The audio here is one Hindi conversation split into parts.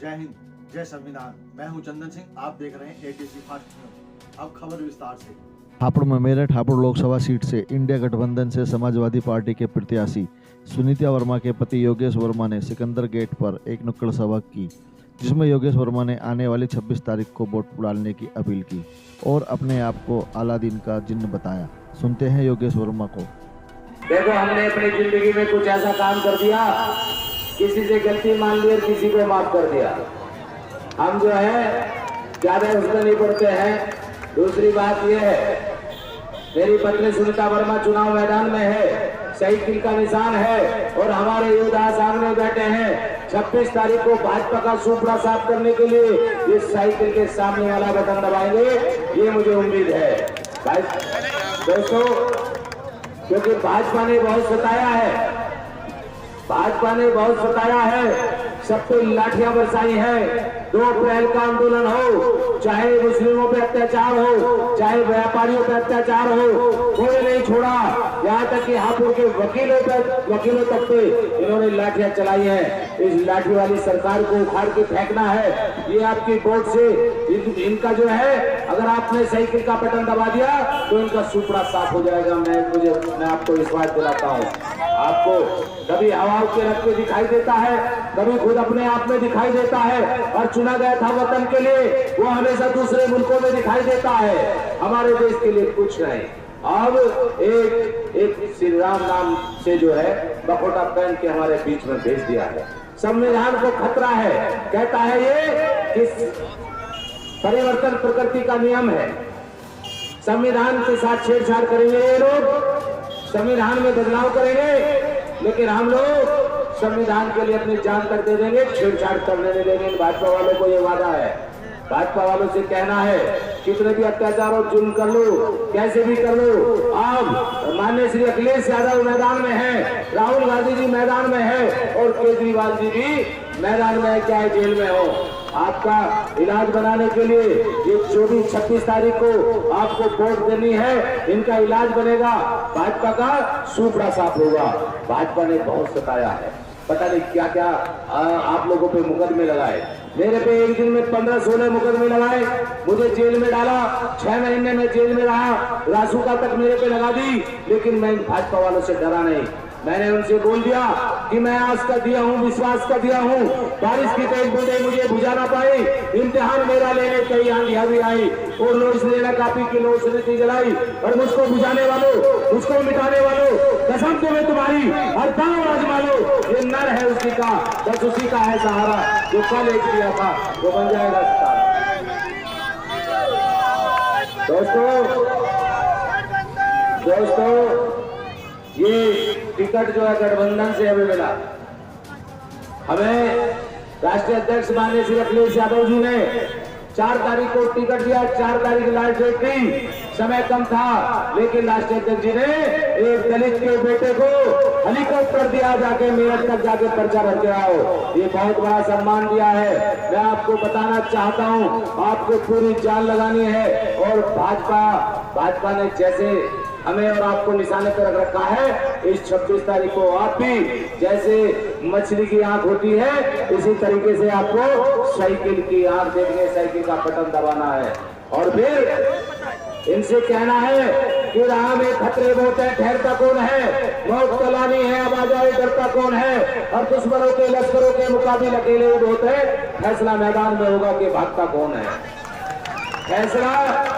जय हिंद, जय संविधान। मैं हूं चंदन सिंह, आप देख रहे हैं एटीसी फास्ट न्यूज। अब खबर विस्तार से। हापुड़ में मेरठ हापुड़ लोकसभा सीट से इंडिया गठबंधन से समाजवादी पार्टी के प्रत्याशी सुनीता वर्मा के पति योगेश वर्मा ने सिकंदर गेट पर एक नुक्कड़ सभा की, जिसमें योगेश वर्मा ने आने वाली 26 तारीख को वोट डालने की अपील की और अपने आप को अलादीन का जिन्न बताया। सुनते हैं योगेश वर्मा को। देखो, हमने अपनी जिंदगी में कुछ ऐसा काम कर दिया, किसी से गलती मान ली और किसी को माफ कर दिया। हम जो है ज्यादा उसमें नहीं पड़ते हैं। दूसरी बात यह है, मेरी पत्नी सुनीता वर्मा चुनाव मैदान में है, साइकिल का निशान है और हमारे योद्धा सामने बैठे हैं। 26 तारीख को भाजपा का सुपड़ा साफ करने के लिए इस साइकिल के सामने वाला बटन दबाएंगे, ये मुझे उम्मीद है भाई दोस्तों, क्योंकि भाजपा ने बहुत सताया है, भाजपा ने बहुत सताया है, सब पे लाठियां बरसाई है। 2 अप्रैल का आंदोलन हो, चाहे मुस्लिमों पे अत्याचार हो, चाहे व्यापारियों पे अत्याचार हो, कोई नहीं छोड़ा। यहाँ तक कि हापुड़ के वकीलों तक पे इन्होंने लाठियां चलाई है। इस लाठी वाली सरकार को उखाड़ के फेंकना है। ये आपकी वोट से इनका जो है, अगर आपने साइकिल का बटन दबा दिया तो इनका सुपड़ा साफ हो जाएगा। मैं आपको विश्वास दिलाता हूँ। आपको कभी हवाओं के रख के दिखाई देता है, कभी खुद अपने आप में दिखाई देता है, और चुना गया था वतन के लिए, वो हमेशा दूसरे मुल्कों में दिखाई देता है। हमारे देश के लिए कुछ नहीं। अब एक श्री राम नाम से जो है बकोटा पहन के हमारे बीच में भेज दिया है। संविधान को खतरा है, कहता है ये कि परिवर्तन प्रकृति का नियम है। संविधान के साथ छेड़छाड़ करेंगे ये लोग, संविधान में बदलाव करेंगे, लेकिन हम लोग संविधान के लिए अपनी जान तक दे देंगे, छेड़छाड़ करने नहीं देंगे। भाजपा वालों को ये वादा है। भाजपा वालों से कहना है, कितने भी अत्याचार और जुल्म कर लो, कैसे भी कर लो। अब माननीय श्री अखिलेश यादव मैदान में है, राहुल गांधी जी मैदान में है और केजरीवाल जी भी मैदान में है, चाहे जेल में हो। आपका इलाज बनाने के लिए ये 24-26 तारीख को आपको वोट देनी है, इनका इलाज बनेगा, भाजपा का सुपड़ा साफ होगा। भाजपा ने बहुत सताया है, पता नहीं क्या क्या आप लोगों पे मुकदमे लगाए। मेरे पे एक दिन में 15-16 मुकदमे लगाए, मुझे जेल में डाला, 6 महीने में जेल में रहा, रासुका तक मेरे पे लगा दी, लेकिन मैं भाजपा वालों से डरा नहीं। मैंने उनसे बोल दिया कि मैं आस का दिया हूँ, विश्वास का दिया हूँ, बारिश की तेज बूंदें मुझे बुझा ना पाई। इम्तिहान मेरा लेने कई आंधियां भी आई और नोट्स लेना कापी की नोट्स नीति जलाई, और मुझको बुझाने वालों, मुझको मिटाने वालों, कसम तो मैं तुम्हारी हर दांव आजमा लो। ये नर है उसी का, बस उसी का है सहारा, जो कल एक दिया था वो बन जाएगा सितारा। दोस्तों ये टिकट जो है गठबंधन से हमें मिला। हमें राष्ट्रीय अध्यक्ष माननीय श्री अखिलेश यादव जी ने 4 तारीख को टिकट दिया, 4 तारीख लास्ट डेट थी, समय कम था, लेकिन राष्ट्रीय अध्यक्ष जी ने एक दलित के बेटे को हेलीकॉप्टर दिया, जाके मेरठ तक जाके पर्चा भर के आओ। ये बहुत बड़ा सम्मान दिया है। मैं आपको बताना चाहता हूँ, आपको पूरी जान लगानी है, और भाजपा ने जैसे हमें और आपको निशाने पर रख रखा है, इस 26 तारीख को आप भी जैसे मछली की आंख होती है, इसी तरीके से आपको साइकिल की आंख देखने, साइकिल का बटन दबाना है, और फिर इनसे कहना है कि राह में खतरे बहुत है, ठहरता कौन है, मौत तलानी है, अब आ जाए डरता कौन है, और दुश्मनों के लश्करों के मुकाबले अकेले बहुत है, फैसला मैदान में होगा कि भागता कौन है, फैसला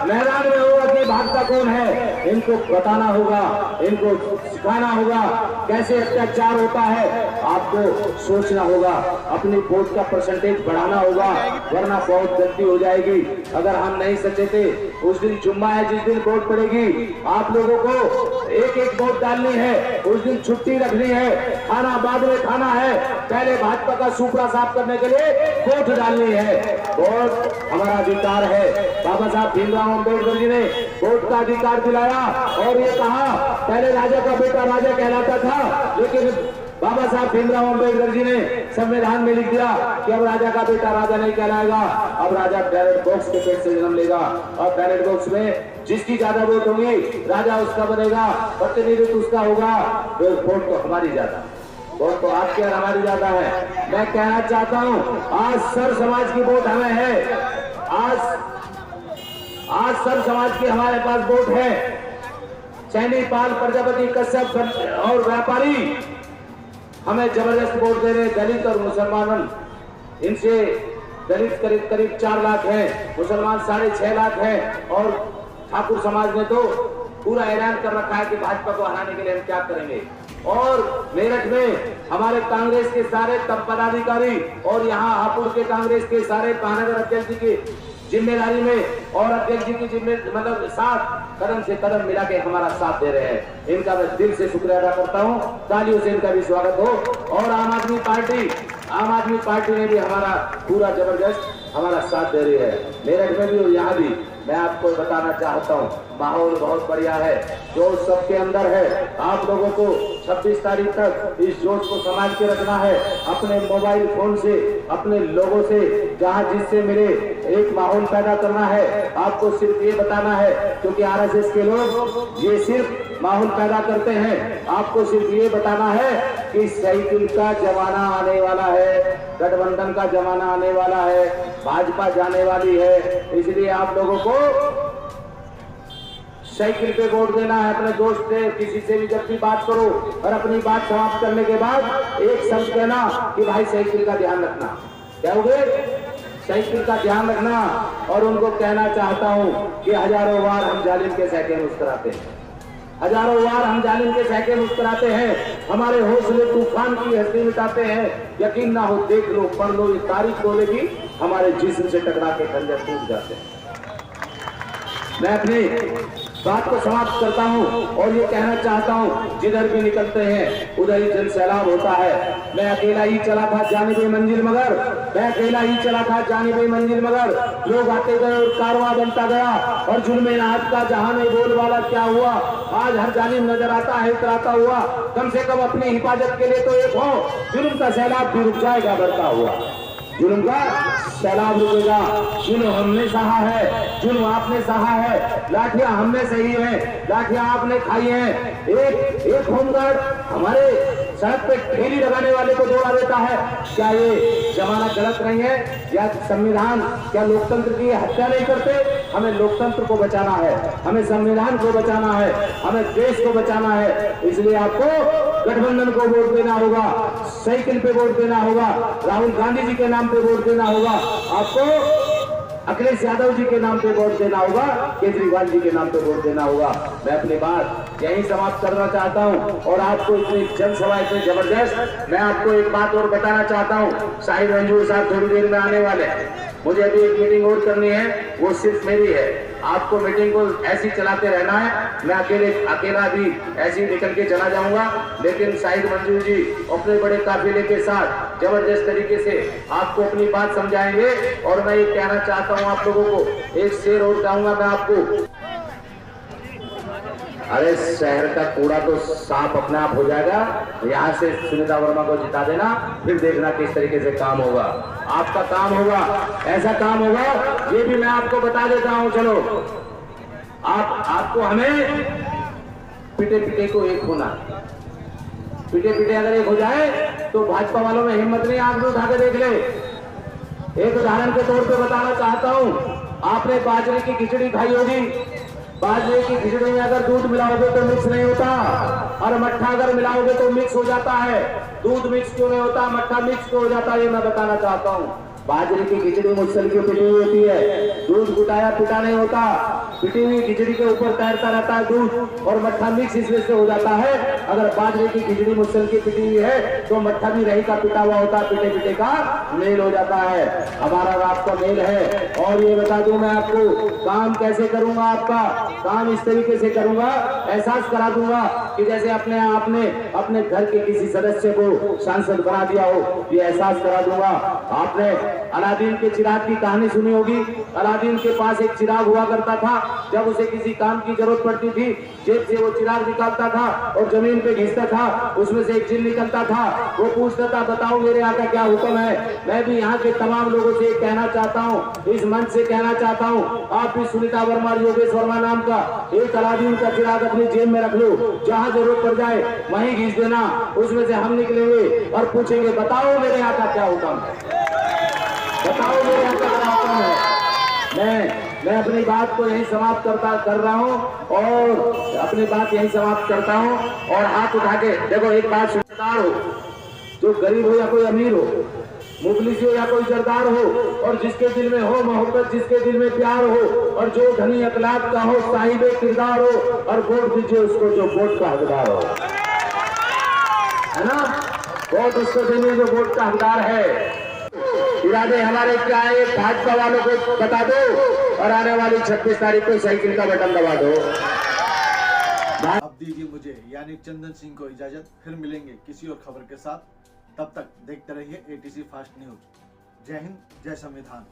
मैदान में होगा कि भागता कौन है। इनको बताना होगा, इनको सिखाना होगा कैसे अत्याचार होता है। आपको सोचना होगा, अपनी वोट का परसेंटेज बढ़ाना होगा, वरना बहुत गलती हो जाएगी। अगर हम नहीं सचेते, उस दिन जुम्मा है, जिस दिन वोट पड़ेगी, आप लोगों को एक वोट डालनी है, उस दिन छुट्टी रखनी है, खाना बाद में खाना है, पहले भाजपा का सुपड़ा साफ करने के लिए वोट डालनी है। वोट हमारा अधिकार है। बाबा साहब भीमराव अम्बेडकर जी ने वोट का अधिकार दिलाया, और ये कहा पहले राजा का बेटा राजा कहलाता था, लेकिन बाबा साहब भीमराव अम्बेडकर जी ने संविधान में लिख दिया कि अब राजा का बेटा राजा नहीं कहलाएगा, अब राजा बैलेट बॉक्स के पेट से जन्म लेगा, और बैलेट बॉक्स में जिसकी ज्यादा वोट होंगी राजा उसका बनेगा, प्रतिनिधित्व उसका होगा, वोट तो हमारी ज्यादा। वोट तो आपके और हमारी ज्यादा है। मैं कहना चाहता हूं आज सर समाज की वोट हमें है, आज सर समाज की हमारे पास वोट है। चैनी, पाल, प्रजापति, कश्यप और व्यापारी हमें जबरदस्त वोट दे रहे। दलित और मुसलमान, इनसे दलित करीब 4 लाख हैं, मुसलमान 6.5 लाख हैं और ठाकुर समाज ने तो पूरा ऐलान कर रखा है कि भाजपा को हराने के लिए हम क्या करेंगे। और मेरठ में हमारे कांग्रेस के सारे तब पदाधिकारी और यहाँ हापुड़ के कांग्रेस के सारे महानगर अध्यक्ष जी की जिम्मेदारी में और अध्यक्ष जी की मतलब साथ कदम से कदम मिला के हमारा साथ दे रहे हैं। इनका मैं दिल से शुक्रिया अदा करता हूँ। तालियों से इनका भी स्वागत हो। और आम आदमी पार्टी ने भी हमारा पूरा जबरदस्त हमारा साथ दे रही है, मेरठ में भी और यहाँ भी। मैं आपको बताना चाहता हूँ माहौल बहुत बढ़िया है, जोश सबके अंदर है। आप लोगों को 26 तारीख तक इस जोश को संभाल के रखना है। अपने मोबाइल फोन से, अपने लोगों से जहाँ जिससे मिले एक माहौल पैदा करना है। आपको सिर्फ ये बताना है, क्योंकि आरएसएस के लोग ये सिर्फ माहौल पैदा करते हैं। आपको सिर्फ ये बताना है कि साइकिल का जमाना आने वाला है, गठबंधन का जमाना आने वाला है, भाजपा जाने वाली है। इसलिए आप लोगों को साइकिल पे वोट देना है। अपने दोस्त से, किसी से भी जब भी बात करो और अपनी बात समाप्त करने के बाद एक शब्द कहना कि भाई साइकिल का ध्यान रखना। क्या हो गए? साइकिल का ध्यान रखना। और उनको कहना चाहता हूं कि हजारों बार हम जालिम के सहके मुस्कुराते हैं, हजारों बार हम जालिम के सहके मुस्कुराते हैं। हमारे हौसले तूफान की हस्ती मिटाते हैं। यकीन ना हो, देख लो, पढ़ लो, ये तारीख बोलेगी हमारे जिस्म से टकरा के खंजर टूट जाते हैं। मैं अपनी बात को समाप्त करता हूं और ये कहना चाहता हूं, जिधर भी निकलते हैं उधर ही जन सैलाब होता है। मैं अकेला ही चला था जानिबे मंजिल मगर, मैं अकेला ही चला था जानिबे मंजिल मगर, लोग आते गए और कारवां बनता गया और जुल्मे नाहक का जहां में बोलबाला क्या हुआ। आज हर जानिब नजर आता है इतराता हुआ। कम से कम अपनी हिफाजत के लिए तो एक हो, जुल्म का सैलाब भी रुक जाएगा बढ़ता हुआ। जुल्म का सैलाब रुकेगा। जुल्म हमने सहा है, जुल्म आपने सहा है, लाठियां हमने सही है, लाठियां आपने खाई हैं। एक होमगार्ड हमारे सड़क पे ठेली लगाने वाले को दौड़ा देता है। क्या ये जमाना गलत नहीं है? या संविधान, क्या लोकतंत्र की हत्या नहीं करते? हमें लोकतंत्र को बचाना है, हमें संविधान को बचाना है, हमें देश को बचाना है। इसलिए आपको गठबंधन को वोट देना होगा, साइकिल पे वोट देना होगा, राहुल गांधी जी के नाम पे वोट देना होगा, आपको अखिलेश यादव जी के नाम पे वोट देना होगा, केजरीवाल जी के नाम पे वोट देना होगा। मैं अपनी बात यहीं समाप्त करना चाहता हूं। और आपको इतनी जनसभा इतनी जबरदस्त, मैं आपको एक बात और बताना चाहता हूं। शाहिद मंजूर साहब थोड़ी देर में आने वाले हैं। मुझे अभी एक मीटिंग और करनी है, वो सिर्फ मेरी है। आपको मीटिंग को ऐसी चलाते रहना है। मैं अकेला भी ऐसे ही निकल के चला जाऊंगा, लेकिन शाहिद मंजूर जी अपने बड़े काफिले के साथ जबरदस्त तरीके से आपको अपनी बात समझाएंगे। और मैं ये कहना चाहता हूं आप लोगों को, एक शेर और कहूंगा मैं आपको। अरे शहर का कूड़ा तो साफ अपने आप हो जाएगा। यहाँ से सुनीता वर्मा को जिता देना, फिर देखना किस तरीके से काम होगा। आपका काम होगा, ऐसा काम होगा, ये भी मैं आपको बता देता हूँ। चलो, आपको हमें पिटे को एक होना, पिटे अगर एक हो जाए तो भाजपा वालों में हिम्मत नहीं। आंख में उठा के देख ले। एक उदाहरण के तौर पे बताना चाहता हूँ, आपने बाजरे की खिचड़ी खाई होगी। बाजरे की खिचड़ी में अगर दूध मिलाओगे तो मिक्स नहीं होता, और मट्ठा अगर मिलाओगे तो मिक्स हो जाता है। दूध मिक्स क्यों नहीं होता, मट्ठा मिक्स क्यों हो जाता है, ये मैं बताना चाहता हूँ। बाजरे की खिचड़ी मुसल की पिटी हुई होती है, दूध कुटाया पिटा नहीं होता। पिटी हुई खिचड़ी के ऊपर तैरता रहता है दूध, और मट्ठा मिक्स इसलिए से हो जाता है। अगर बाजरे की खिचड़ी मुसल की पिटी हुई है तो मट्ठा भी रही का पिटा हुआ होता, पिटे का मेल हो जाता है। हमारा रात का मेल है। और ये बता दूं मैं आपको, काम कैसे करूंगा, आपका काम इस तरीके से करूंगा, एहसास करा दूंगा कि जैसे आपने अपने घर के किसी सदस्य को सांसद बना दिया हो, ये एहसास करा दूंगा। आपने अलादीन के चिराग की कहानी सुनी होगी। अलादीन के पास एक चिराग हुआ करता था। जब उसे किसी काम की जरूरत पड़ती थी, जेब से वो चिराग निकालता था और जमीन पे घिसता था, उसमें से एक जिन निकलता था। वो पूछता था, बताओ मेरे आका क्या हुक्म है। मैं भी यहाँ के तमाम लोगों से कहना चाहता हूँ, इस मंच से कहना चाहता हूँ, आप भी सुनीता वर्मा और योगेश वर्मा नाम का एक अलादीन का चिराग अपनी जेब में रख लो। जहाँ जरूरत पड़ जाए वहीं घिस देना। उसमें से हम निकलेंगे और पूछेंगे, बताओ मेरे आका क्या हुक्म है, बताओ मेरे आका क्या हुक्म है। मैं अपनी बात को यही समाप्त कर रहा हूँ और अपनी बात यही समाप्त करता हूँ। और हाथ उठा के देखो, एक बात सरदार हो, जो गरीब हो या कोई अमीर हो, मुफलिस हो या कोई सरदार हो, और जिसके दिल में हो मोहब्बत, जिसके दिल में प्यार हो, और जो धनी अखलाक का हो, साहिब किरदार हो, और वोट दीजिए उसको जो वोट का हकदार हो, है ना। वोट उसको देने जो वोट का हकदार है। इरादे हमारे क्या है, भाजपा वालों को बता दो और आने वाली 26 तारीख को साइकिल का बटन दबा दो। अब दीजिए मुझे यानी चंदन सिंह को इजाजत। फिर मिलेंगे किसी और खबर के साथ। तब तक देखते रहिए ATC फास्ट न्यूज। जय हिंद, जय संविधान।